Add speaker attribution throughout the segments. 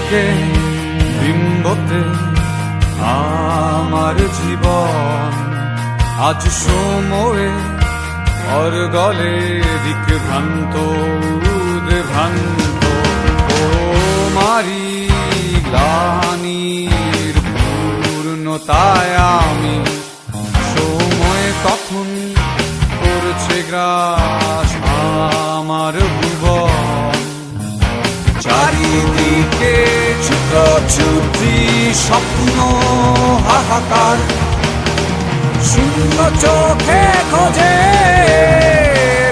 Speaker 1: বুকে বিম্বতে আমার জীবন আজ সময়ে অর্গলে দিক ভ্রান্ত উদ্ভ্রান্ত ও মারি গ্লানির পূর্ণতায় আমি সময় কখন করছে গ্রাস আমার ভুবন চারিদিকে ছুটোছুটি স্বপ্ন হাহাকার শূন্য চোখে খোঁজে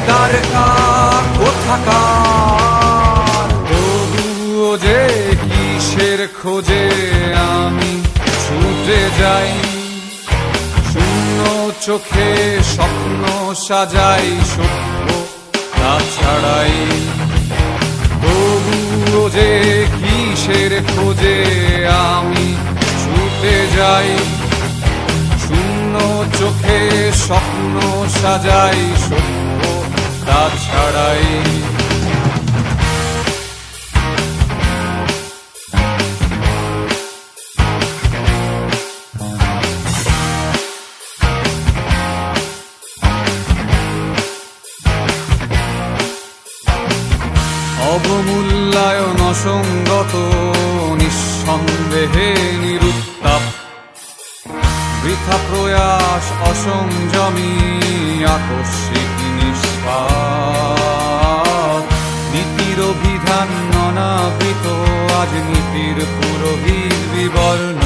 Speaker 1: দ্বারকার কোথাকার তবুও যে কিসের খোঁজে আমি ছুটে যাই শূন্য চোখে স্বপ্ন সাজাই সভ্য তাছাড়াই তবুও যে কিসের খোঁজে আমি ছুটে যাই শূন্য চোখে স্বপ্ন সাজাই সভ্য তাছাড়াই অবমূল্যায়ন অসঙ্গত নিঃসন্দেহে নিরুত্তাপ বৃথা প্রয়াস অসংযমী আকস্মিক নিষ্পাপ নীতির অভিধান অনাবৃত আজ নীতির পুরোহিত বিবর্ণ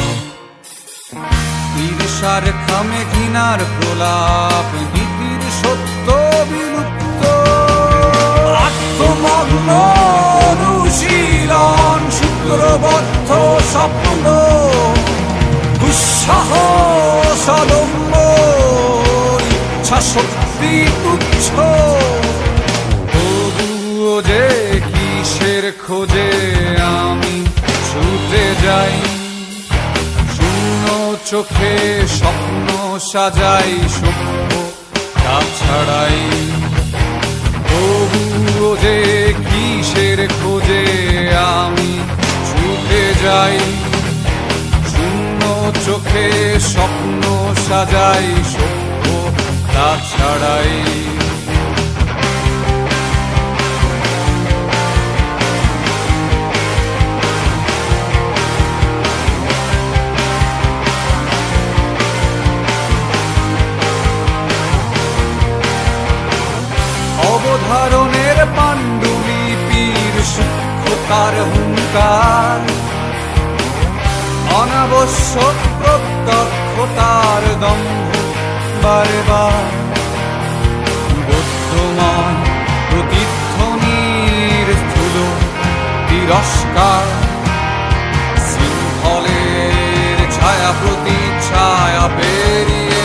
Speaker 1: ঈর্ষার খামে ঘৃণার প্রলাপ নীতির সত্য বিলুপ্ত আত্মমগ্ন অনুশীলন সূত্রবদ্ধ স্বপ্ন দুঃসাহস অদম্য ইচ্ছা শক্তি তুচ্ছ তবুও যে কিসের খোঁজে আমি ছুটে যাই শূন্য চোখে স্বপ্ন সাজাই সভ্য তাছাড়াই তবুও যে কিসের খোঁজে আমি ছুটে যাই শূন্য চোখে স্বপ্ন সাজাই সভ্য তাছাড়াই অবধারণের পাণ্ডুলিপির সূক্ষ্মতার হুঙ্কার অনাবশ্যক প্রত্যক্ষতার দম্ভ বারে বার বৌদ্ধময় প্রতিধ্বনির স্থূল তিরস্কার শৃঙ্খলের ছায়া প্রতি ছায়া পেরিয়ে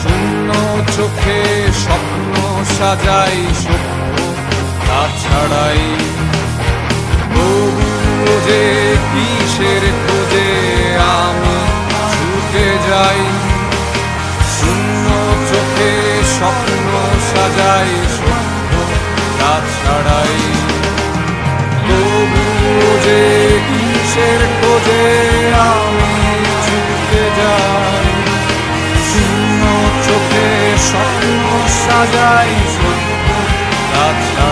Speaker 1: শূন্য চোখে স্বপ্ন সাজাই সভ্য তাছাড়াই তবুও যে কিসের খোঁজে আমি ছুটে যাই শূন্য চোখে স্বপ্ন সাজাই সভ্য তাছাড়াই তবুও যে কিসের খোঁজে আমি ছুটে যাই শূন্য চোখে স্বপ্ন সাজাই সভ্য তাছাড়াই